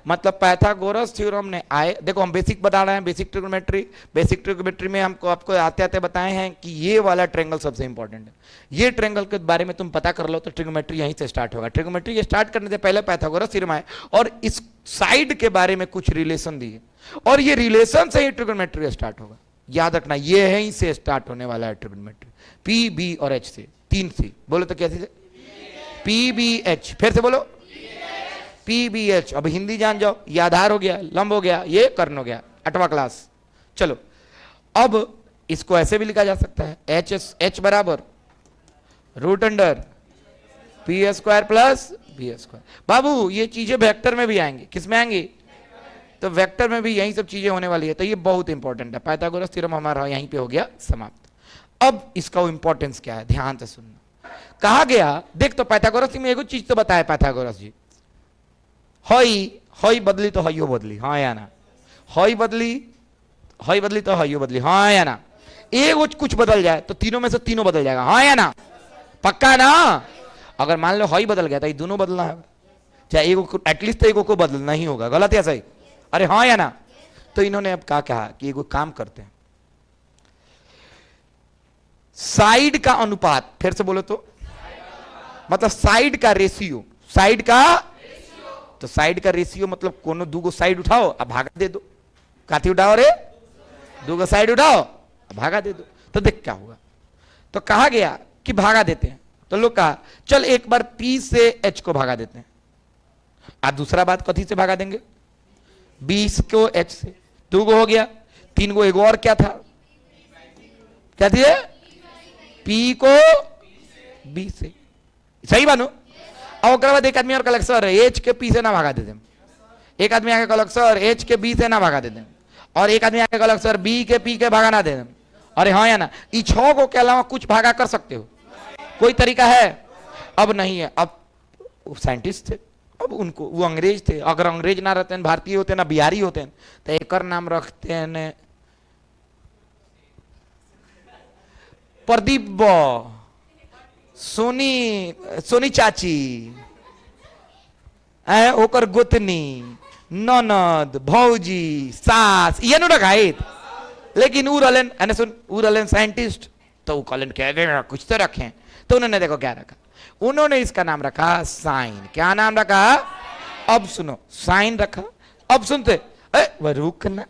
मतलब Pythagoras theorem ने आए, देखो हम बेसिक बता रहे हैं, बेसिक ट्रिग्नोमेट्री में हमको आपको आते आते बताए हैं कि ये वाला ट्रायंगल सबसे इंपॉर्टेंट है। ये ट्रायंगल के बारे में तुम पता कर लो तो ट्रिग्नोमेट्री यहीं से स्टार्ट होगा। ट्रिग्नोमेट्री स्टार्ट करने से पहले पाइथागोरस थ्योरम आए और इस साइड के बारे में कुछ रिलेशन दिए, और ये रिलेशन से ही ट्रिग्नोमेट्री स्टार्ट होगा। याद रखना, ये यहीं से स्टार्ट होने वाला है ट्रिग्नोमेट्री, पी बी और एच से, 3 से। बोलो तो कैसे? पी बी एच, फिर से बोलो पी बी एच। अब हिंदी जान जाओ, ये आधार हो गया, लंब हो गया, ये कर्ण हो गया, 8वां क्लास। चलो अब इसको ऐसे भी लिखा जा सकता है, एच बराबर root under P square plus B square. बाबू ये चीजें वेक्टर में भी आएंगी, किस में आएंगी? तो वेक्टर में भी यही सब चीजें होने वाली है, तो ये बहुत इंपॉर्टेंट है। पाइथागोरस थ्योरम हमारा यहीं पे हो गया समाप्त। अब इसका इंपॉर्टेंस क्या है, ध्यान से सुनना। कहा गया, देख तो पाइथागोरस में एगो चीज तो बताया पाइथागोरस जी, हई बदली तो हइयो बदली, हाँ या ना? हई बदली तो हइयो बदली, हाँ या ना? एगो कुछ बदल जाए तो तीनों में से तीनों बदल जाएगा, हाँ या ना? पक्का ना? अगर मान लो हई बदल गया तो ये दोनों बदलना है, चाहे एगो एटलीस्ट एगो को बदलना ही होगा, गलत या सही? अरे हाँ या ना? तो इन्होंने अब कहा कि एगो काम करते हैं, साइड का अनुपात, फिर से बोलो तो, मतलब साइड का रेशियो, साइड का, तो साइड का रेशियो मतलब कोनो दूगो साइड उठाओ अब भागा दे दो। काथी उठाओ रे? दूगो साइड उठाओ अब भागा दे दो, तो देख क्या होगा। तो कहा गया कि भागा देते हैं, तो लोग कहा चल एक बार पी से एच को भागा देते हैं, अब दूसरा बात कथी से भागा देंगे? 20 को एच से, 2 गो हो गया, 3 गो एगो और क्या था, क्या थी? पी को बी से, सही बानो। और बाद एक आदमी और कहलक सर एच के पी से ना भागा देते, एक आदमी आके कहलक सर एच के बी से ना भागा देते, और एक आदमी आके कहलक सर बी के पी के भागा ना दे। अरे हाँ या ना? इ 6 को के अलावा कुछ भागा कर सकते हो? कोई तरीका है? अब नहीं है। अब वो साइंटिस्ट थे, अब उनको, वो अंग्रेज थे, अगर अंग्रेज ना रहते हैं, भारतीय होते ना बिहारी होते हैं, तो एक नाम रखते हैं प्रदीप बो, सोनी चाची, ओकर गोतनी, ननद, भौजी, सास, ये नु रखाइत। लेकिन उ रहलन साइंटिस्ट, तो उ कहलन के कुछ तो रखें, तो उन्होंने देखो क्या रखा, उन्होंने इसका नाम रखा साइन। क्या नाम रखा? अब सुनो, साइन रखा। अब सुनते, वह रुकना,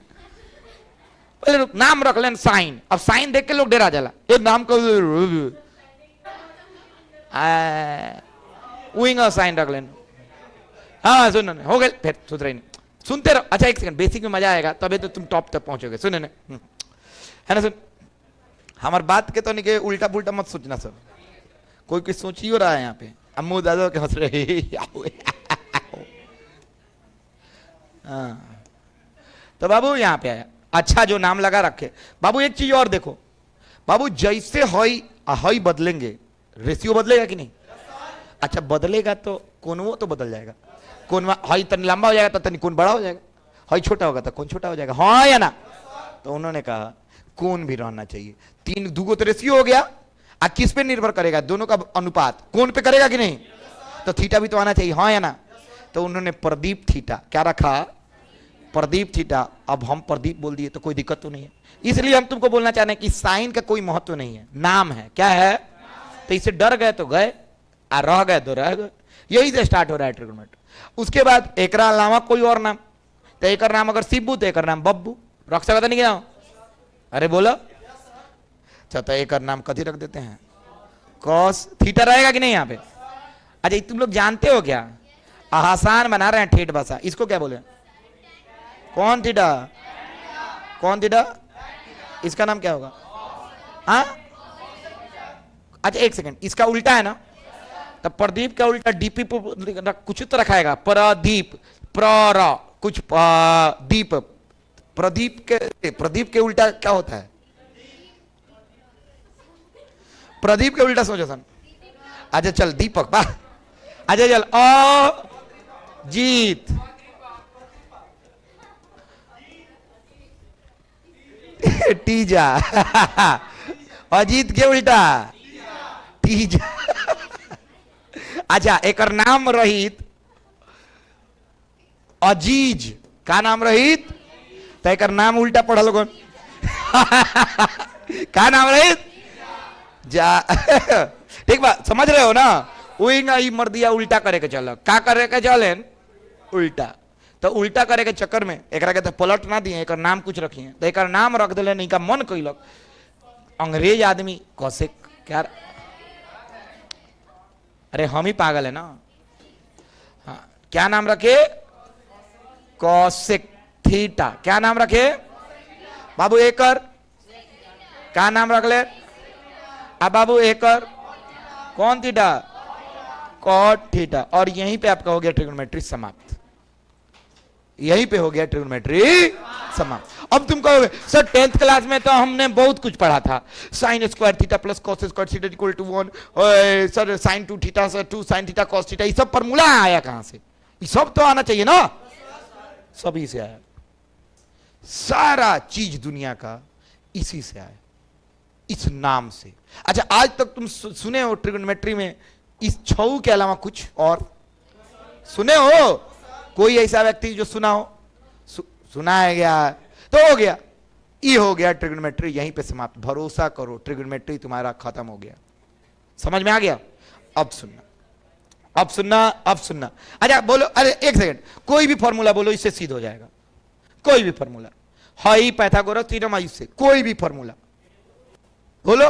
पहले रुक, नाम रख लेन साइन। अब साइन देख के लोग डरा जाला, ये नाम को विंग साइन रख लेना। हाँ सुनो, हो गए, फिर सुधरे नहीं, सुनते रहो। अच्छा एक सेकंड, बेसिक में मजा आएगा तभी तो तुम टॉप तक पहुंचोगे। सुने ना, है ना? सुन, हमारे बात के तो नहीं के उल्टा पुल्टा मत सोचना सब, कोई कुछ सोच ही हो रहा है यहाँ पे, अम्मू दादा के हंस रहे। हाँ तो बाबू यहाँ पे आया, अच्छा जो नाम लगा रखे। बाबू एक चीज और देखो बाबू, जैसे हई बदलेंगे रेशियो बदलेगा कि नहीं? अच्छा बदलेगा तो कोनवो तो बदल जाएगा, कोनवा हई तन लंबा हो जाएगा तो तनी कोन बड़ा हो जाएगा, हई छोटा होगा तो कोन छोटा हो जाएगा, हाँ या ना? तो उन्होंने कहा कोन भी रहना चाहिए। 3 दूगो तो रेशियो हो गया, अब किस पे निर्भर करेगा? दोनों का अनुपात कोन पे करेगा कि नहीं? तो थीटा भी तो आना चाहिए, हाँ या ना? तो उन्होंने प्रदीप थीटा क्या रखा? प्रदीप थीटा। अब हम प्रदीप बोल दिए तो कोई दिक्कत तो नहीं है, इसलिए हम तुमको बोलना चाह रहे हैं कि साइन का कोई महत्व नहीं है, नाम है। क्या है? तो इससे डर गए तो गए, और रह गए तो रह गए। यही से स्टार्ट हो रहा है ट्रिग्नोमेट्री। उसके बाद एक अलावा कोई और नाम, तो एक नाम अगर शिब्बू तो एक नाम बब्बू रख सकता नहीं क्या? अरे बोलो, अच्छा तो एक नाम कथी रख देते हैं? कॉस थीटा रहेगा कि नहीं यहाँ पे? अच्छा तुम लोग जानते हो क्या, आसान बना रहे हैं ठेठ भाषा, इसको क्या बोले? कौन थीटा? कौन थीटा? इसका नाम क्या होगा? हाँ अच्छा एक सेकंड, इसका उल्टा है ना? तब प्रदीप का उल्टा डीपी कुछ तो रखाएगा, प्रदीप, प्र कुछ दीप। प्रदीप के उल्टा क्या होता है? प्रदीप के उल्टा सोचो सन। अच्छा चल दीपक बा, अच्छा चल जीत, टीजा। अजीत के उल्टा तीजा। अच्छा एक नाम रहित अजीज का नाम रहित, तय कर नाम उल्टा पढ़ा लोगन का नाम रहित जा ठीक बा, समझ रहे हो ना। वही मर दिया उल्टा करे के चल, का करे के चले उल्टा, तो उल्टा करे के चक्कर में एक तो पलट ना दिए, एक नाम कुछ रखिए, तो एक नाम रख दिले, नहीं का मन कैलक अंग्रेज आदमी कौशिक, क्या अरे हम ही पागल है ना। हाँ, क्या नाम रखे, कौशिक थीटा, क्या नाम रखे बाबू, एकर क्या नाम रख ले, अब बाबू एकर कौन थीटा, कॉट थीटा, और यहीं पे आपका हो गया ट्रिग्नोमेट्री समाप्त, यहीं पे हो गया ट्रिग्नोमेट्री समाप्त। अब तुम कहोगे सर 10th क्लास में तो हमने बहुत कुछ पढ़ा था, sine square theta plus cos square theta equal to 1, sir sine 2 theta sir 2 sine theta cos theta, ये सब फॉर्मूला आया कहां से, ये सब तो आना चाहिए ना, सभी से आया, सारा चीज दुनिया का इसी से आया, इस नाम से। अच्छा आज तक तुम सुने हो ट्रिग्नोमेट्री में इस छऊ के अलावा कुछ और सुने हो, कोई ऐसा व्यक्ति जो सुना हो, सुनाया गया तो हो गया, ये हो गया ट्रिग्नोमेट्री, यहीं पे समाप्त। भरोसा करो ट्रिग्नोमेट्री तुम्हारा खत्म हो गया, समझ में आ गया। अब सुनना, अब सुनना, अब सुनना। अच्छा बोलो, अरे एक सेकंड, कोई भी फॉर्मूला बोलो इससे सिद्ध हो जाएगा, कोई भी फॉर्मूला, हाई पाइथागोरस थ्योरम, इससे कोई भी फॉर्मूला बोलो,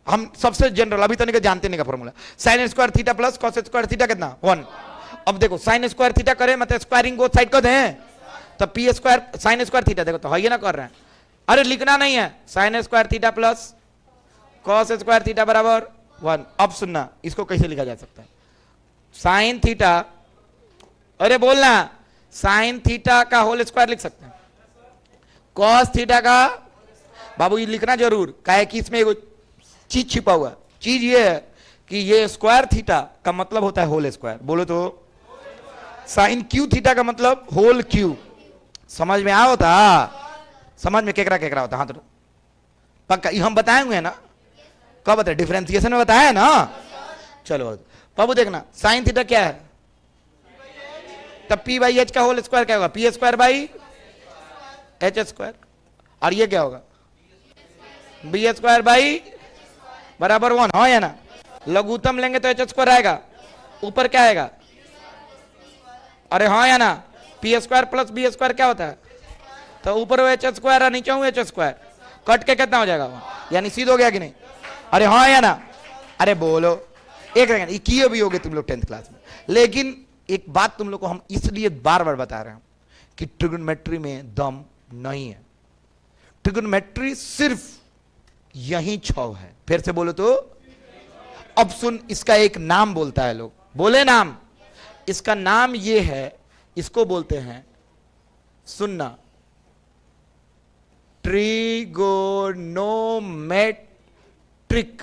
हम सबसे जनरल अभी तक जानते नहीं का formula, sign square theta plus cos square theta कितना 1। अब देखो साइन स्क्वायर थीटा करे मतलब स्क्वायरिंग बोथ साइड को दें, तो P square sine square theta, देखो तो है ना कर रहे हैं, अरे लिखना नहीं है, sign square theta plus cos square theta बराबर 1। अब सुनना इसको कैसे लिखा जा सकता है, साइन थीटा, अरे बोलना साइन थीटा का होल स्क्वायर लिख सकते हैं, कॉस थीटा का, बाबू ये लिखना जरूर, काहे कि इसमें एगो चीज छिपा हुआ, चीज ये है कि ये स्क्वायर थीटा का मतलब होता है होल स्क्वायर, बोलो तो साइन क्यू थीटा का मतलब होल क्यू, समझ में आओ था, समझ में केकरा केकरा होता, हाँ तो पक्का हम बताए हुए हैं ना, कब बताए, डिफरेंशिएशन में बताया है ना। चलो बाबू देखना साइन थीटा क्या है, तब पी बाई एच का होल स्क्वायर क्या होगा, P square by H square, और ये क्या होगा बी स्क्वायर बाई बराबर 1, हाँ या ना, लघुत्तम लेंगे तो एच स्क्वायर आएगा, ऊपर क्या आएगा, अरे हाँ या ना, P square plus B square क्या होता है, तो ऊपर एच स्क्वायर और नीचे एच स्क्वायर, कट के कितना हो जाएगा, यानी सीध हो गया कि नहीं, अरे हाँ या ना, अरे बोलो एक सेकंड, ये किए भी होगे तुम लोग 10th क्लास में, लेकिन एक बात तुम लोग को हम इसलिए बार बार बता रहे हैं कि ट्रिग्नोमेट्री में दम नहीं है, ट्रिग्नोमेट्री सिर्फ यही छौ है, फिर से बोलो तो। अब सुन, इसका एक नाम बोलता है लोग, बोले नाम, इसका नाम ये है, इसको बोलते हैं, सुनना, ट्रिगोनोमेट्रिक,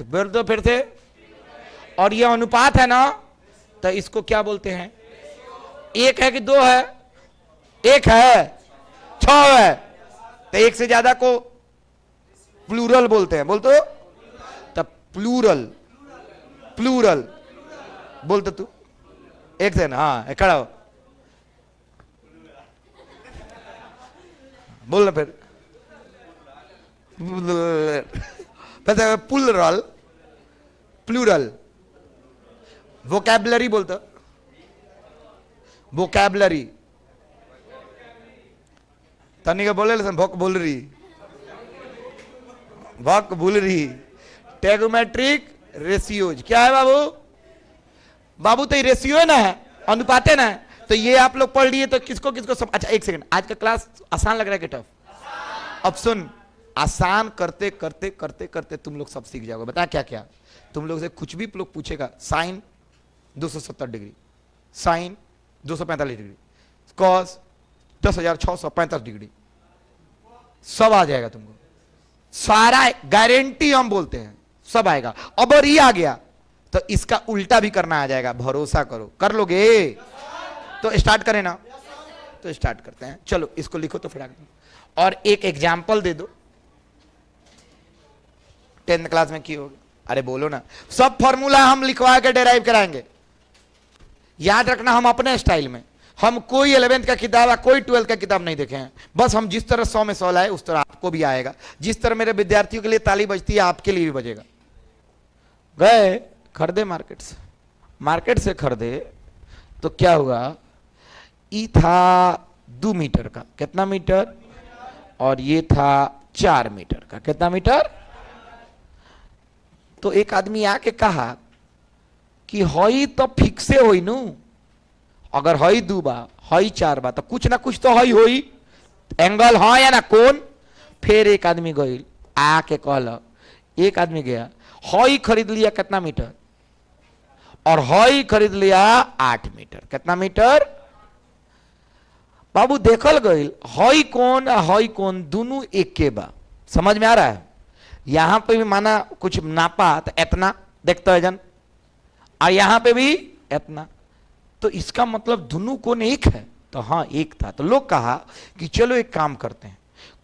बोल दो फिर से, और ये अनुपात है ना, तो इसको क्या बोलते हैं, एक है कि दो है, एक है, छह है, तो एक से ज्यादा को प्लूरल बोलते हैं, बोल तो, तब प्लूरल, प्लूरल बोलते तू, एक से ना, हाँ खड़ा हो, बोलना फिर, प्लूरल, प्लूरल, वोकैबुलरी बोलता, वोकैबुलरी, तनी का बोले भोक बोल रही, भक भूल रही, ट्रिग्नोमेट्रिक रेशियोज क्या है बाबू, बाबू तो ये रेशियो है ना, है अनुपात है ना, तो ये आप लोग पढ़ लिए तो किसको किसको सब। अच्छा एक सेकंड, आज का क्लास आसान लग रहा है कि टफ, अब सुन, आसान करते करते करते करते तुम लोग सब सीख जाओगे। बता क्या क्या, तुम लोग से कुछ भी लोग पूछेगा, sine 270 degree, sine 245 degree, cos 10,635 degree, सब आ जाएगा तुमको, सारा गारंटी हम बोलते हैं सब आएगा। अब और ये आ गया तो इसका उल्टा भी करना आ जाएगा, भरोसा करो, कर लोगे तो स्टार्ट करें ना, तो स्टार्ट करते हैं। चलो इसको लिखो तो फटाक, और एक एग्जाम्पल दे दो, 10th क्लास में की होगी, अरे बोलो ना, सब फॉर्मूला हम लिखवा के डेराइव कराएंगे, याद रखना हम अपने स्टाइल में, हम कोई 11th का किताब या कोई 12th का किताब नहीं देखे हैं, बस हम जिस तरह 100 में 100 लाए उस तरह आपको भी आएगा। जिस तरह मेरे विद्यार्थियों के लिए ताली बजती है आपके लिए भी बजेगा। गए खरीदे मार्केट से खरीदे तो क्या हुआ, ई था 2 मीटर का, कितना मीटर, और ये था 4 मीटर का, कितना मीटर। तो एक आदमी आके कहा कि हई तो फिक्से होई नू, अगर हई 2 बा हई 4 बा तो कुछ ना कुछ तो हई होई, एंगल हाँ या ना कोण। फिर एक आदमी गई आके कहल, एक आदमी गया हई खरीद लिया कितना मीटर, और हई खरीद लिया 8 मीटर, कितना मीटर। बाबू देखल गई हई कोण दोनों एक के बा, समझ में आ रहा है। यहां पे भी माना कुछ नापा तो इतना देखते है जन, और यहां पे भी इतना, तो इसका मतलब दोनों कोण एक है। तो हाँ एक था। तो लोग कहा कि चलो एक काम करते हैं,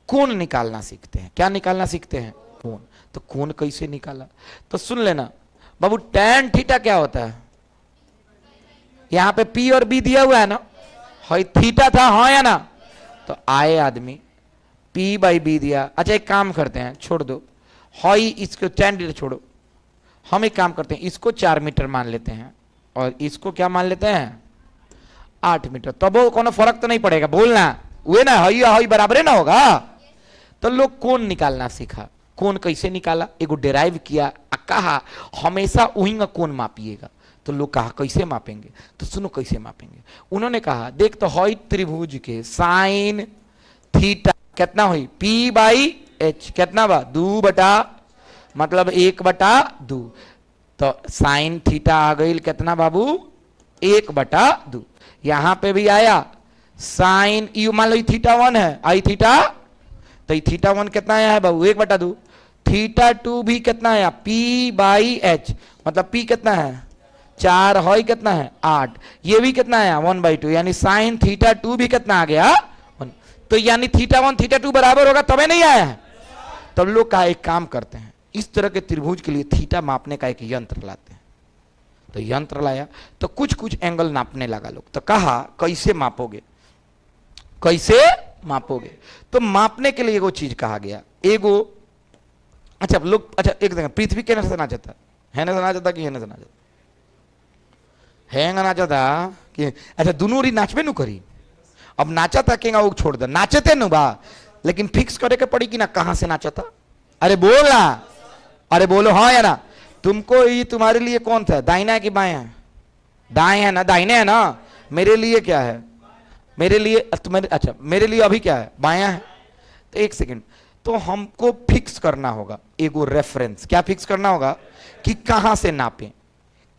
कोण निकालना सीखते हैं। क्या निकालना सीखते हैं, कोण। तो कोण कैसे निकाला, तो सुन लेना बाबू, tan थीटा क्या होता है, यहां पे P और B दिया हुआ है ना, हई थीटा था हाँ या ना। तो आए आदमी P/B दिया, अच्छा एक काम करते हैं, छोड़ दो हई, इसको tan थीटा छोड़ो, हम एक काम करते हैं इसको 4 मीटर मान लेते हैं और इसको क्या मान लेते हैं 8 मीटर। तब वो कोनो फर्क तो नहीं पड़ेगा, बोलना वे ना हई बराबर है ना होगा। तो लोग कोण निकालना सीखा। कोण कैसे निकाला, एगो डेराइव किया, कहा हमेशा वही का कोण मापिएगा। तो लोग कहा कैसे मापेंगे, तो सुनो कैसे मापेंगे। उन्होंने कहा देख तो हई त्रिभुज के साइन थीटा कितना हुई P/H, कितना बा 2 बटा मतलब 1/2। तो साइन थीटा आ गई कितना बाबू 1/2। यहां पे भी आया साइन, यू मान लो थीटा 1 है, आई थीटा, तो थीटा 1 कितना आया है बाबू 1/2। थीटा 2 भी कितना आया P/H, मतलब P कितना है 4, हई कितना है 8, ये भी कितना आया 1/2, यानी साइन थीटा 2 भी कितना आ गया 1। तो यानी थीटा 1 थीटा 2 बराबर होगा, तबे नहीं आया है। तब लोग का एक काम करते हैं, इस तरह के त्रिभुज के लिए थीटा मापने का एक यंत्र लाते हैं। तो यंत्र लाया तो कुछ कुछ एंगल नापने लगा लोग। तो कहा कैसे मापोगे, कैसे मापोगे। तो मापने के लिए एगो चीज कहा गया, एगो अच्छा लोग, अच्छा एक देखा पृथ्वी के से ना चाहता है ना चाहता कि है ना चाहता है ना चाहता कि अच्छा दोनों री नाचबे नु करी। अब नाचा था केगा वो छोड़ दे, नाचे थे नु बा, लेकिन फिक्स करे के पड़ी कि ना कहां से नाचा था। अरे बोल ना, अरे बोलो हाँ या ना। तुमको ये तुम्हारे लिए कौन था, दाहिना है कि बाएं है, दाएं है ना, दाहिने है ना। मेरे लिए क्या है, मेरे लिए तुम्हारे, अच्छा मेरे लिए अभी क्या है बायां है। तो एक सेकंड, तो हमको फिक्स करना होगा एगो रेफरेंस। क्या फिक्स करना होगा कि कहां से नापें,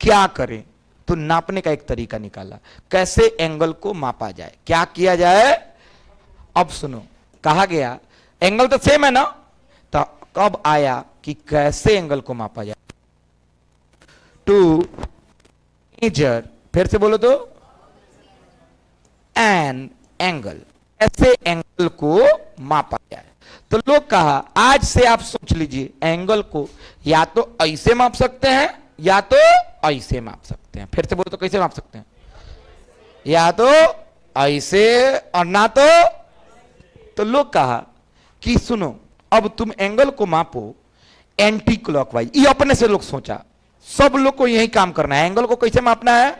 क्या करें। तो नापने का एक तरीका निकाला, कैसे एंगल को मापा जाए, क्या किया जाए। अब सुनो, कहा गया एंगल तो सेम है ना, तो कब आया कि कैसे एंगल को मापा जाए। टू मेजर, फिर से बोलो तो, एन एंगल, ऐसे एंगल को मापा जाए। तो लोग कहा आज से आप सोच लीजिए एंगल को या तो ऐसे माप सकते हैं या तो ऐसे माप सकते हैं। फिर से बोलो तो कैसे माप सकते हैं, या तो ऐसे और ना तो लोग कहा कि सुनो अब तुम एंगल को मापो एंटी क्लॉकवाइज। ये अपने से लोग सोचा, सब लोग को यही काम करना है। एंगल को कैसे मापना है,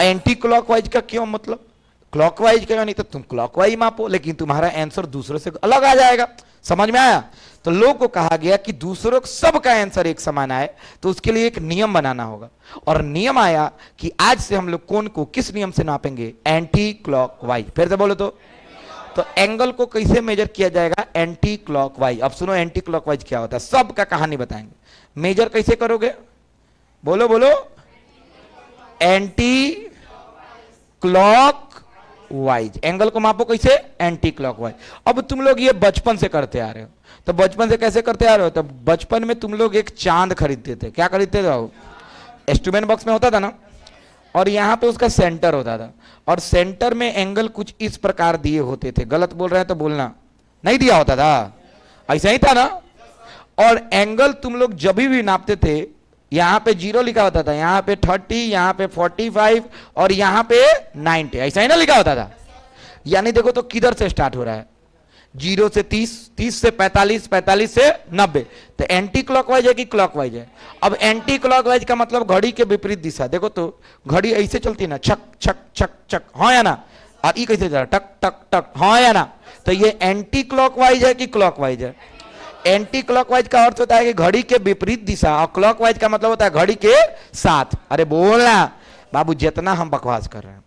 एंटी क्लॉकवाइज का क्यों मतलब, क्लॉकवाइज का नहीं तो तुम क्लॉकवाइज मापो, लेकिन तुम्हारा आंसर दूसरों से अलग आ जाएगा। समझ में आया। तो लोगों को कहा गया कि दूसरों सबका आंसर एक समान आए, तो उसके लिए एक नियम बनाना होगा। और नियम आया कि आज से हम लोग कोण को किस नियम से नापेंगे, एंटी क्लॉकवाइज। फिर से बोलो तो एंगल को कैसे मेजर किया जाएगा, एंटी क्लॉकवाइज। अब सुनो एंटी क्लॉकवाइज क्या होता है, सबका कहानी बताएंगे। मेजर कैसे करोगे, बोलो बोलो, एंटी क्लॉकवाइज। एंगल को मापो कैसे, एंटी क्लॉकवाइज। अब तुम लोग ये बचपन से करते आ रहे हो, तो बचपन से कैसे करते आ रहे हो, तो बचपन में तुम लोग एक चांद खरीदते थे। क्या खरीदते थे, इंस्ट्रूमेंट बॉक्स में होता था ना, और यहां पे उसका सेंटर होता था, और सेंटर में एंगल कुछ इस प्रकार दिए होते थे। गलत बोल रहे हैं तो बोलना, नहीं दिया होता था, ऐसा ही था ना। और एंगल तुम लोग जब भी नापते थे यहां पे 0 लिखा होता था, यहां पे 30, यहां पे 45 और यहां पे 90, ऐसा ही ना लिखा होता था। यानी देखो तो किधर से स्टार्ट हो रहा है, 0 से 30, 30 से 45, 45 से 90। तो एंटी क्लॉकवाइज है कि क्लॉकवाइज है? अब एंटी क्लॉकवाइज का मतलब घड़ी के विपरीत दिशा। देखो तो घड़ी ऐसे चलती है ना, छक छक छक छक, हाँ या ना? और ये कैसे चल रहा है, टक टक टक, हाँ या ना? तो ये एंटी क्लॉकवाइज है कि क्लॉकवाइज है? एंटी क्लॉकवाइज का अर्थ होता है कि घड़ी के विपरीत दिशा, और क्लॉकवाइज का मतलब होता है घड़ी के साथ। अरे बोलना बाबू, जितना हम बकवास कर रहे हैं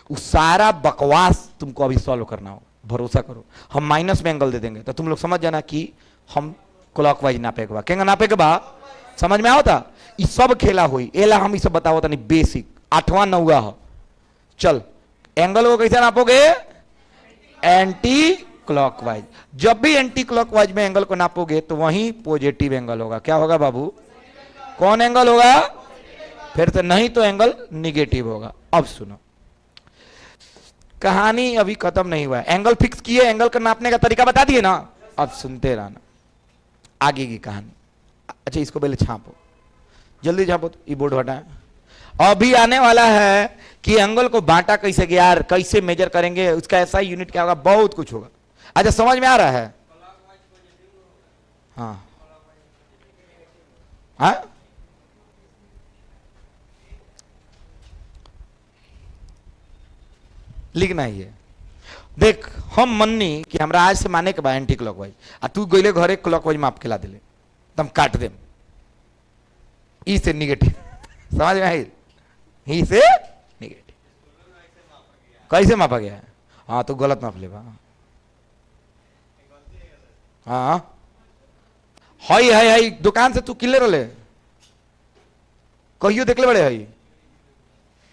उस सारा बकवास तुमको अभी सॉल्व करना हो, भरोसा करो। हम माइनस में एंगल दे देंगे तो तुम लोग समझ जाना कि हम क्लॉकवाइज नापे के बा, क्या नापे के बा, समझ में आवता? ये सब खेला हुई एला हम इसे बताओ तनी बेसिक 8वां 9वां हो। चल एंगल को कैसे नापोगे? Anti clockwise. जब भी एंटी क्लॉकवाइज में एंगल को नापोगे तो वही पॉजिटिव एंगल होगा। क्या होगा बाबू? कौन एंगल होगा? फिर से नहीं तो एंगल निगेटिव होगा। अब सुनो, कहानी अभी खत्म नहीं हुआ है। एंगल फिक्स किए, एंगल का नापने का तरीका बता दिए ना, अब सुनते रहना आगे की कहानी। अच्छा इसको पहले छापो, जल्दी छापो, तो ये बोर्ड हटाए। अभी आने वाला है कि एंगल को बांटा कैसे गया यार, कैसे मेजर करेंगे, उसका ऐसा यूनिट क्या होगा, बहुत कुछ होगा। अच्छा समझ में आ रहा है? हाँ हाँ, लिखना ही है। देख हम मन्नी कि हमरा आज से माने के बा एंटी क्लॉकवाइज, आ तू गईले घरे क्लॉकवाइज माप के ला दिले, तम काट दे ई से निगेटिव। समझ में आई? ई से निगेटिव कैसे मापा गया है? हाँ तो गलत माप ले बा। हाँ हई है हई दुकान से तू किले रहे कहियो देख ले बड़े हई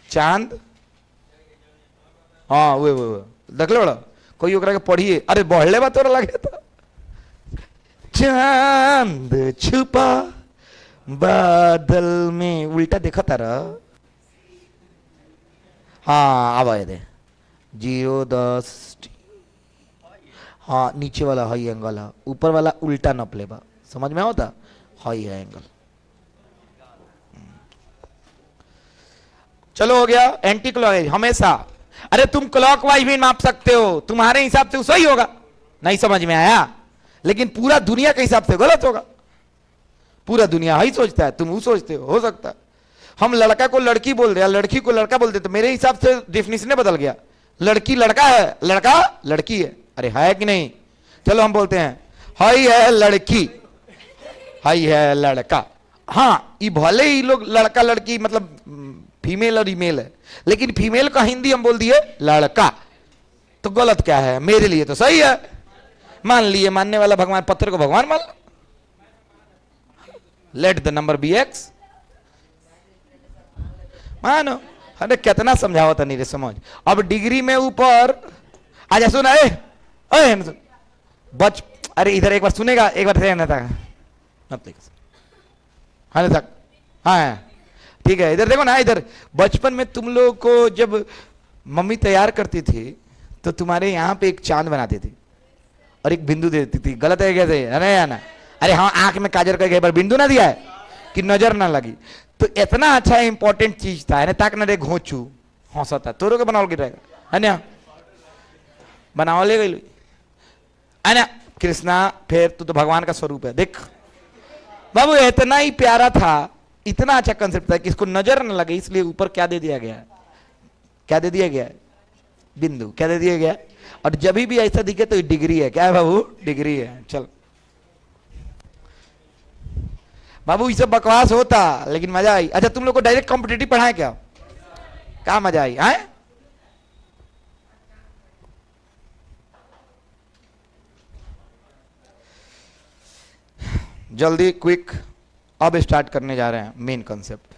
चांद, हाँ वो देख ले बड़ा कोई ओकरा के पढ़िए। अरे बढ़ले बा तोरा लगे तो चांद छुपा बादल में, उल्टा देखा तारा। हाँ अब आए दे 0 10, हाँ नीचे वाला हाई एंगल है, ऊपर वाला उल्टा नप लेबा। समझ में होता? हाई है एंगल। चलो हो गया एंटी क्लॉकवाइज हमेशा। अरे तुम क्लॉकवाइज भी माप सकते हो, तुम्हारे हिसाब से सही होगा, नहीं समझ में आया? लेकिन पूरा दुनिया के हिसाब से गलत होगा। पूरा दुनिया ही सोचता है, तुम वो सोचते हो सकता है। हम लड़का को लड़की बोल रहे, लड़की को लड़का बोलते, तो मेरे हिसाब से डेफिनेशन बदल गया। लड़की लड़का है, लड़का लड़की है। अरे है कि नहीं? चलो हम बोलते हैं हाई है लड़की, हाई है लड़का। हाँ ये भले ही लोग लड़का लड़की मतलब फीमेल और ईमेल है, लेकिन फीमेल का हिंदी हम बोल दिए लड़का, तो गलत क्या है? मेरे लिए तो सही है। मान लिए, मानने वाला भगवान, पत्थर को भगवान मान लो। Let the number be X, मानो। अरे कितना समझावा था नहीं रे, समझ। अब डिग्री में ऊपर आजा, सुना ए बच, अरे इधर एक बार सुनेगा, एक बार रहना था हाँ तक, हाँ ठीक है। इधर देखो ना, इधर बचपन में तुम लोगों को जब मम्मी तैयार करती थी तो तुम्हारे यहाँ पे एक चांद बनाती थी और एक बिंदु दे देती थी। गलत है क्या? अरे या ना? अरे हाँ आंख में काजल करके एक बार बिंदु ना दिया है कि नजर ना लगी। तो इतना अच्छा इंपॉर्टेंट चीज था, ताक ना रे घोचू हौसता तोरो के बनाओ गिरेगा है ना, बनाओ ले गई है ना। कृष्णा फिर तू तो भगवान का स्वरूप है। देख बाबू इतना ही प्यारा था, इतना अच्छा कंसेप्ट था कि इसको नजर न लगे, इसलिए ऊपर क्या दे दिया गया? क्या दे दिया गया? बिंदु। क्या दे दिया गया? और जब भी ऐसा दिखे तो डिग्री है। क्या है बाबू? डिग्री है। चल बाबू ये सब बकवास होता लेकिन मजा आई। अच्छा तुम लोग को डायरेक्ट कॉम्पिटिटिव पढ़ाए क्या मजा आई है? जल्दी क्विक, अब स्टार्ट करने जा रहे हैं मेन कंसेप्ट।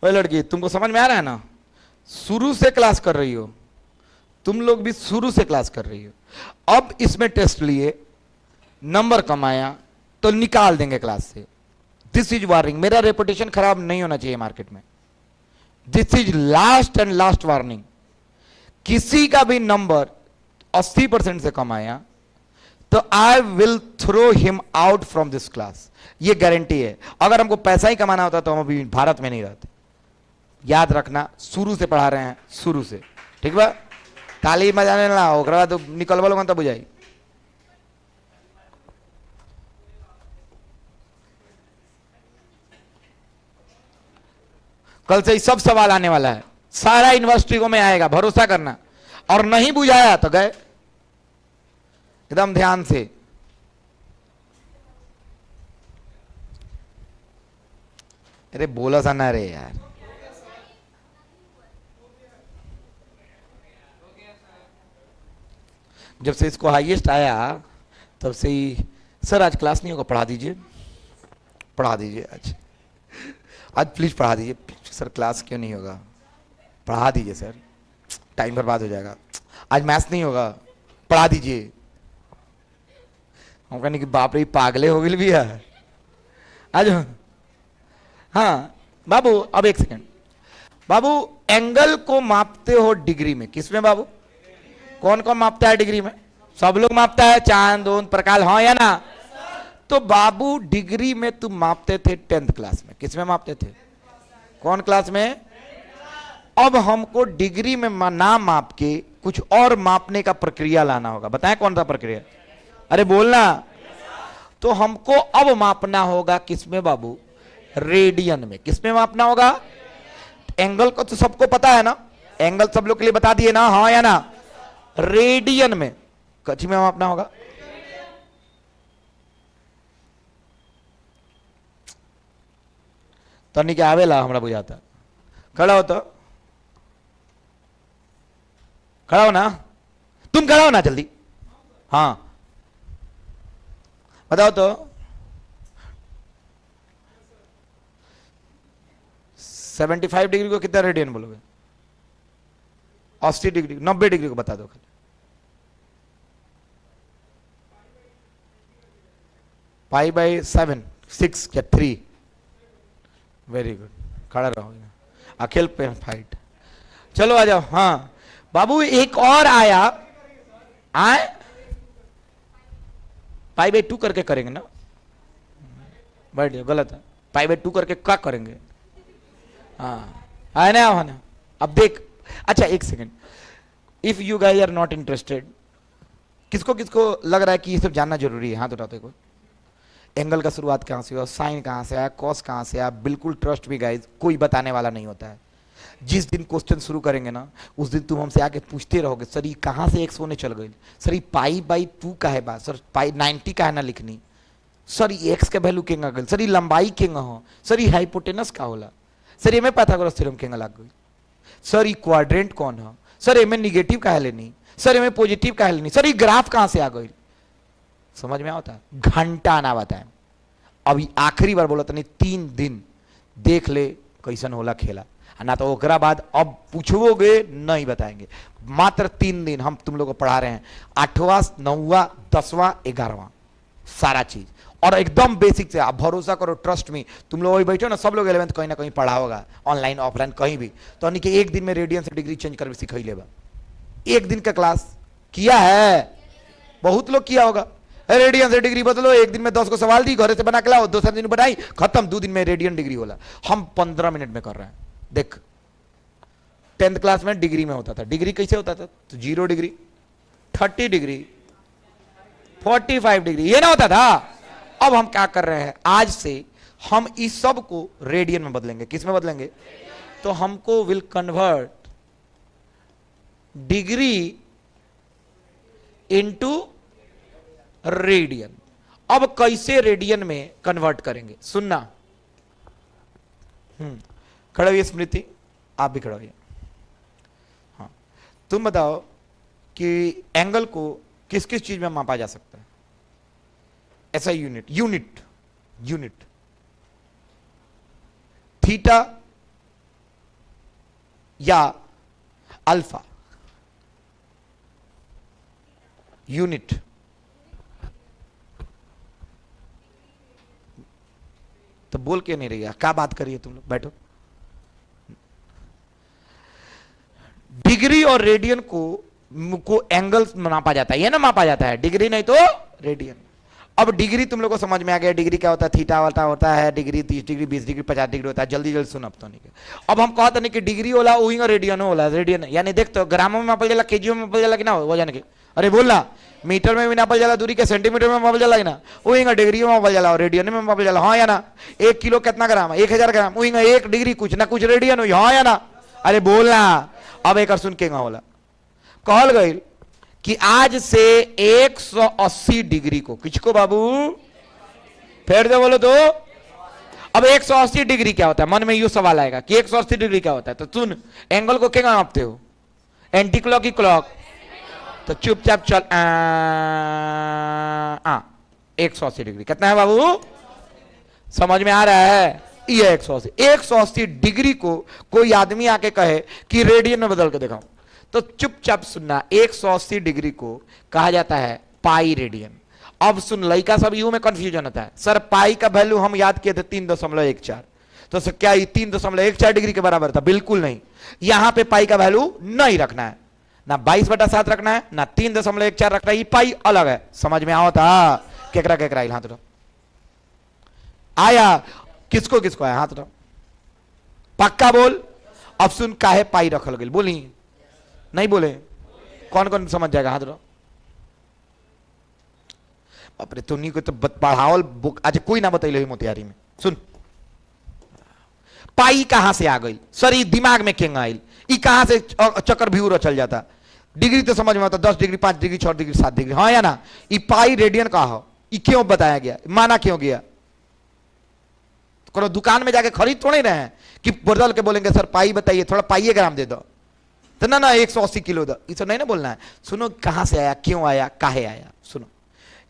ओए लड़की, तुमको समझ में आ रहा है ना? शुरू से क्लास कर रही हो तुम लोग, भी शुरू से क्लास कर रही हो। अब इसमें टेस्ट लिए, नंबर कमाया तो निकाल देंगे क्लास से। This is warning. मेरा रेपुटेशन खराब नहीं होना चाहिए मार्केट में। This is last and last warning. किसी का भी नंबर 80% से कम आया तो I will throw him out from this class. ये गारंटी है। अगर हमको पैसा ही कमाना होता तो हम अभी भारत में नहीं रहते। याद रखना, शुरू से पढ़ा रहे हैं, शुरू से, ठीक बा। ताली बजाने ना ओकरा बाद तो निकलवा लोगन तब बुझाई। कल से ही सब सवाल आने वाला है, सारा यूनिवर्सिटी में आएगा, भरोसा करना। और नहीं बुझाया तो गए, एकदम ध्यान से। अरे बोला सा ना रे यार। जब से इसको हाईएस्ट आया तब से ही सर आज क्लास नहीं होगा, पढ़ा दीजिए, पढ़ा दीजिए आज प्लीज पढ़ा दीजिए। सर क्लास क्यों नहीं होगा, पढ़ा दीजिए सर, टाइम बर्बाद हो जाएगा। आज मैथ्स नहीं होगा, पढ़ा दीजिए। हम कहने की बाप रे पागले हो गए भी है आज। हाँ बाबू, अब एक सेकंड बाबू, एंगल को मापते हो डिग्री में, किसमें बाबू? कौन कौन मापता है डिग्री में? सब लोग मापता है, चांद ओंद प्रकाश, हाँ या ना? तो बाबू डिग्री में तुम मापते थे 10th क्लास में, किसमें मापते थे? कौन क्लास में? अब हमको डिग्री में ना माप के कुछ और मापने का प्रक्रिया लाना होगा। बताएं कौन सा प्रक्रिया? अरे बोलना। तो हमको अब मापना होगा किसमें बाबू? रेडियन में। किसमें मापना होगा? एंगल को तो सबको पता है ना, एंगल सब लोग के लिए बता दिए ना, हाँ या ना? रेडियन में, कथी में मापना होगा? तनी के आवेला हमरा बुझाता। खड़ा हो तो, खड़ा हो ना, तुम खड़ा हो ना जल्दी। हाँ बताओ तो, 75 डिग्री को कितना रेडियन बोलोगे? 80 डिग्री, 90 डिग्री को बता दो खाली। पाई बाई 7, 6 या 3। वेरी गुड, खड़ा रहो, अकेल पे फाइट। चलो आ जाओ। हाँ बाबू एक और आया, आए पाई बाई 2 करके करेंगे ना, बैठ जाओ, गलत है। पाई बाई 2 करके क्या करेंगे? हाँ है ना, है ना? अब देख, अच्छा एक second, if you guys are not interested, किसको किसको लग रहा है कि ये सब जानना जरूरी है? हाथ उठाते को। एंगल का शुरुआत कहाँ से हुआ, साइन कहाँ से आया, कॉस कहाँ से आया? बिल्कुल ट्रस्ट मी गाइस, कोई बताने वाला नहीं होता है। जिस दिन क्वेश्चन शुरू करेंगे ना, उस दिन तुम हमसे आके पूछते रहोगे, सर ये कहाँ से एक्स होने चल गई, सर ये पाई बाई 2 का है बात, सर पाई 90 का है ना लिखनी, सर ये एक्स का वैल्यू केंगा गई, सर ये लंबाई केंगा हो, सर ये हाइपोटेनस का होला, सर ये में पाइथागोरस थ्योरम केंगा लग गई, सर ये क्वाड्रेंट कौन है, सर ये में निगेटिव का है लेनी, सर ये में पॉजिटिव का है लेनी, सर ये ग्राफ कहाँ से आ गई? समझ में आता? घंटा ना बताए। अभी आखिरी बार बोला तनी 3 दिन देख ले कैसन होला खेला, ना तो ओकरा बाद अब पूछोगे नहीं बताएंगे। मात्र 3 दिन हम तुम लोग को पढ़ा रहे हैं, 8वां 9वां 10वां 11वां सारा चीज, और एकदम बेसिक से। आप भरोसा करो, ट्रस्ट मी, तुम लोग वही बैठे हो ना, सब लोग 11th कहीं ना कहीं पढ़ा होगा, ऑनलाइन ऑफलाइन कहीं भी। तो यानी कि एक दिन में रेडियन से डिग्री चेंज कर सिखाई लेगा। एक दिन का क्लास किया है, बहुत लोग किया होगा। रेडियन से डिग्री बदलो, एक दिन में 10 को सवाल दी, घर से बना के लाओ, 2 दिन बनाई, खत्म, 2 दिन में रेडियन डिग्री होला। हम 15 मिनट में कर रहे हैं। देख 10th क्लास में डिग्री में होता था, डिग्री कैसे होता था? तो 0 डिग्री, 30 डिग्री, 45 डिग्री, ये ना होता था। अब हम क्या कर रहे हैं, आज से हम इस सब को रेडियन में बदलेंगे। किस में बदलेंगे? तो हमको will convert degree into radian. अब कैसे रेडियन में कन्वर्ट करेंगे, सुनना। खड़े हुई स्मृति, आप भी खड़े हुई। हाँ तुम बताओ कि एंगल को किस किस चीज में मापा जा सकता है? ऐसा यूनिट, यूनिट, यूनिट, थीटा या अल्फा? यूनिट, तो बोल के नहीं रही है, क्या बात करिए तुम लोग, बैठो। डिग्री और रेडियन को एंगल नापा जाता है, ये ना मापा जाता है, डिग्री नहीं तो रेडियन। अब डिग्री तुम लोग को समझ में आ गया, डिग्री क्या होता है, थीटा वाला होता है, डिग्री 30 डिग्री 20 डिग्री 50 डिग्री होता है। जल्दी जल्दी सुन, अब तो नहीं। अब हम कहते नहीं कि डिग्री होला वही रेडियन होला, रेडियन यानी देख तो ग्रामों में मापल जाला, केजीओ में मापल जाला कि ना वजन के, अरे बोलना मीटर में भी नापल जाला, दूरी के सेंटीमीटर में मापल जाला ना, वही डिग्री में मापल जाला और रेडियन में मापल जाला, हाँ या ना। 1 किलो कितना ग्राम है, 1000 ग्राम, वही 1 डिग्री कुछ ना कुछ रेडियन हुई, हाँ या ना, अरे बोलना। अब एक सुन के होला कहल गई कि आज से 180 डिग्री को, किसको बाबू, फेर दे बोलो तो। अब 180 डिग्री क्या होता है, मन में यू सवाल आएगा कि 180 डिग्री क्या होता है, तो सुन, एंगल को क्या नापते हो, एंटी क्लॉक की क्लॉक, तो चुपचाप चल 180 डिग्री कितना है बाबू, समझ में आ रहा है, ये 180 डिग्री को कोई आदमी आके कहे कि रेडियन में बदल के दिखाओ, तो चुपचाप सुनना, 180 डिग्री को कहा जाता है पाई रेडियन। अब सुन, लड़का सब यू में कंफ्यूजन होता है, सर पाई का वैल्यू हम याद किए थे 3.14, तो सर क्या ये 3.14 डिग्री के बराबर था, बिल्कुल नहीं। यहां पे पाई का वैल्यू नहीं रखना है, ना 22/7 रखना है, ना 3.14 रखना है, ये पाई अलग है, समझ में आओ था, केकरा केकरा हाथ उठाओ, आया किसको किसको आया हाथ उठाओ, पक्का बोल। अब सुन, काहे पाई रखल गई, बोली नहीं बोले, कौन कौन समझ जाएगा हाथ उठाओ। अपने तुमनी को तो पढ़ावल बुक आज कोई ना बतैले मोतिहारी में, सुन पाई कहां से आ गई, सर ये दिमाग में क्यों आई, ये कहां से चक्कर भी चल जाता, डिग्री तो समझ में आता, 10 डिग्री 5 डिग्री 6 डिग्री 7 डिग्री, हाँ या ना, ये पाई रेडियन का हो, ये क्यों बताया गया, माना क्यों गया, तो दुकान में जाके खरीद थोड़े रहे हैं कि बदल के बोलेंगे सर पाई बताइए, थोड़ा पाइए ग्राम दे दो, तो ना 180 किलो दो, इसे नहीं ना बोलना है। सुनो कहां से आया, क्यों आया, काहे आया, सुनो।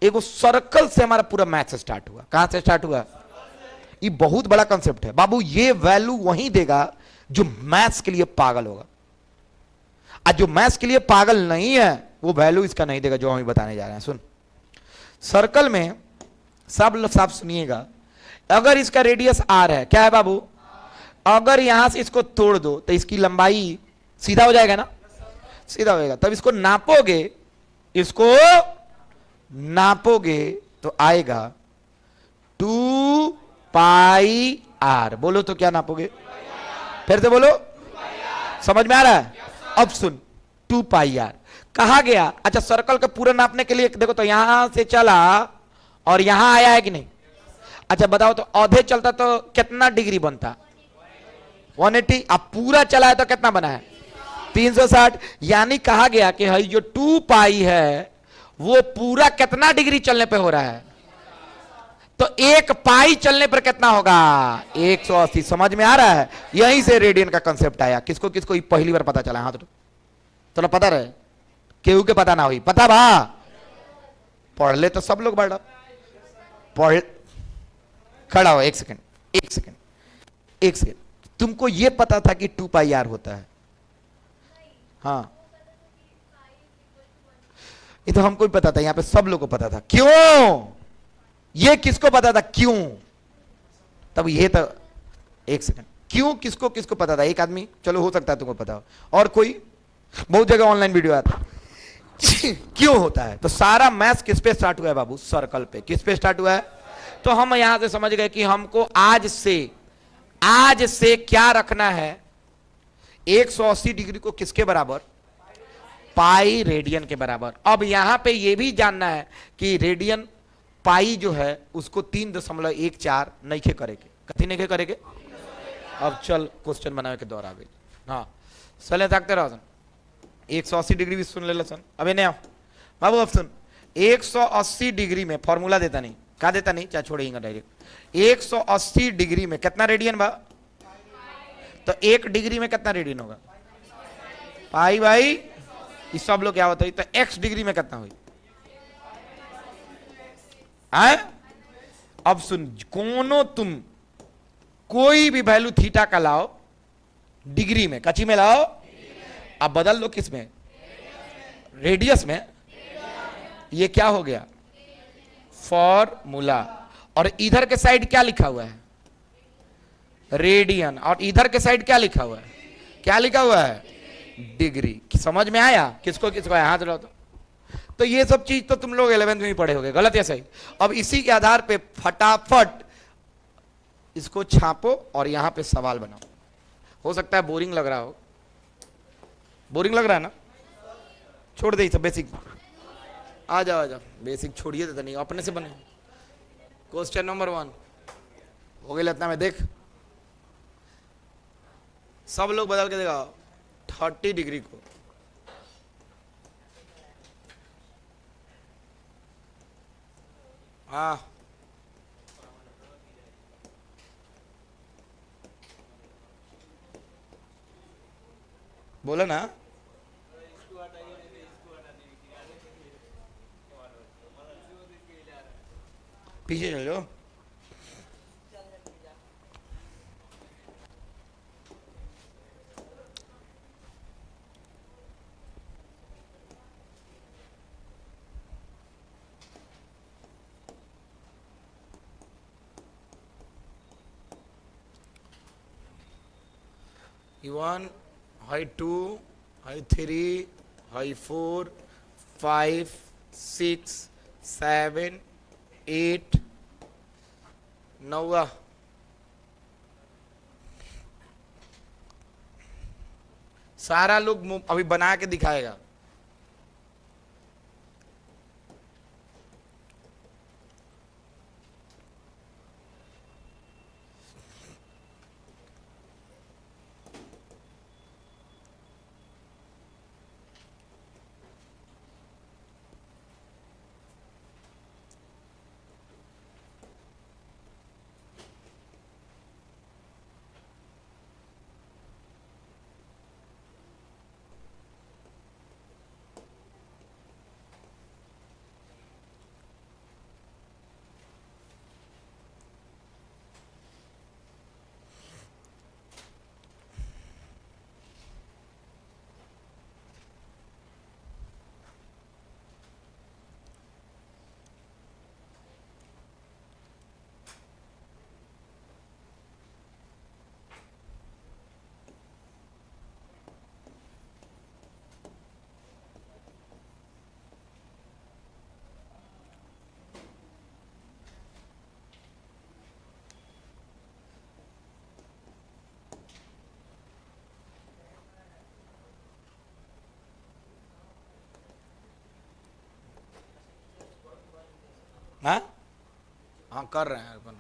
एक सर्कल से हमारा पूरा मैथ्स स्टार्ट हुआ, कहां से स्टार्ट हुआ, ये बहुत बड़ा कंसेप्ट है बाबू, ये वैल्यू वही देगा जो मैथ्स के लिए पागल होगा, आज जो मैथ्स के लिए पागल नहीं है वो वैल्यू इसका नहीं देगा जो हम बताने जा रहे हैं। सुन, सर्कल में सब लोग साफ सुनिएगा, अगर इसका रेडियस आर है, क्या है बाबू, अगर यहां से इसको तोड़ दो तो इसकी लंबाई सीधा हो जाएगा ना, सीधा होएगा, तब इसको नापोगे, इसको नापोगे तो आएगा 2 पाई आर, बोलो तो क्या नापोगे, फिर से बोलो, समझ में आ रहा है। अब सुन, 2 पाई आर कहा गया, अच्छा सर्कल का पूरा नापने के लिए देखो तो यहां से चला और यहां आया है कि नहीं, अच्छा बताओ तो आधे चलता तो कितना डिग्री बनता, 180, अब पूरा चला है तो कितना बना है 360, यानी कहा गया कि भाई जो 2 पाई है वो पूरा कितना डिग्री चलने पे हो रहा है, तो 1 पाई चलने पर कितना होगा 180, समझ में आ रहा है। यहीं से रेडियन का कंसेप्ट आया, किसको किसको पहली बार पता चला, हाँ तो पता रहे, केहू के पता ना हुई, पता भा पढ़ ले तो सब लोग बढ़ पढ़, खड़ा हो, एक सेकेंड, तुमको ये पता था कि 2 पाई आर होता है, हाँ ये तो हमको भी पता था, यहां पे सब लोग को पता था, क्यों, ये किसको पता था, क्यों, तब ये तो एक सेकंड, क्यों किसको किसको पता था, एक आदमी, चलो हो सकता है तुमको पता हो, और कोई, बहुत जगह ऑनलाइन वीडियो आता क्यों होता है, तो सारा मैथ्स किस पे स्टार्ट हुआ है बाबू, सर्कल पे, किस पे स्टार्ट हुआ है, तो हम यहां से समझ गए कि हमको आज से क्या रखना है, 180 डिग्री को किसके बराबर, पाई रेडियन के बराबर। अब यहां पे ये भी जानना है कि रेडियन पाई जो है उसको 3.14 नहीं खे करेंगे, कथी नहीं खे करेंगे। अब चल क्वेश्चन बनावे के दौर आ गई, हाँ चले ताकते रहो सन, 180 डिग्री भी सुन ले सन, अबे नहीं आओ बाबू, अब सुन 180 डिग्री में फॉर्मूला देता नहीं, क्या देता नहीं, चाहे छोड़ेगा डायरेक्ट, 180 डिग्री में कितना रेडियन बा, तो 1 डिग्री में कितना रेडियन होगा, पाई भाई, इस सब लोग क्या होता है, तो x डिग्री में कितना हुई, अब सुन, तुम कोई भी वैल्यू थीटा का लाओ डिग्री में, कची में लाओ, अब बदल लो किस में, रेडियस में, ये क्या हो गया फॉर्मूला, और इधर के साइड क्या लिखा हुआ है रेडियन, और इधर के साइड क्या लिखा हुआ है, क्या लिखा हुआ है डिग्री। समझ में आया? किसको किसको आया? हाथ उठाओ। तो ये सब चीज तो तुम लोग 11th में ही पढ़े होगे, गलत या सही? अब इसी के आधार पे फटाफट इसको छापो और यहां पे सवाल बनाओ। हो सकता है बोरिंग लग रहा हो, बोरिंग लग रहा है ना? छोड़ दे सब बेसिक। आ जाओ आ जाओ, बेसिक छोड़िए तो नहीं, अपने से बने। क्वेश्चन नंबर 1 हो गया इतना में। देख सब लोग बदल के देखा 30 डिग्री को। हाँ बोला ना, पीछे चल जाओ। E1, I2, I3, I4, 5, 6, 7, 8, 9। सारा लोग अभी बना के दिखाएगा। हाँ हाँ कर रहे हैं अपन।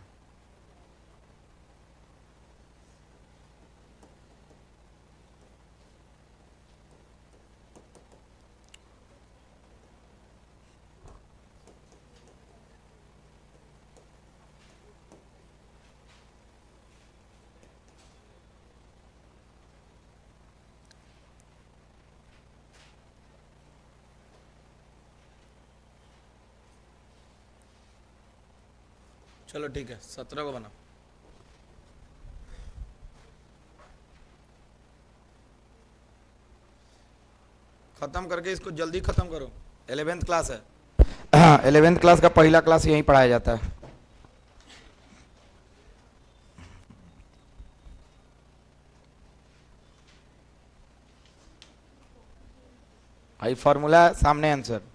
चलो ठीक है, 17 को बना। खत्म करके इसको जल्दी खत्म करो। 11th क्लास है। हाँ 11th क्लास का पहला क्लास यहीं पढ़ाया जाता है। आई फॉर्मूला सामने आंसर।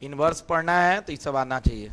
इनवर्स पढ़ना है तो ये सब आना चाहिए।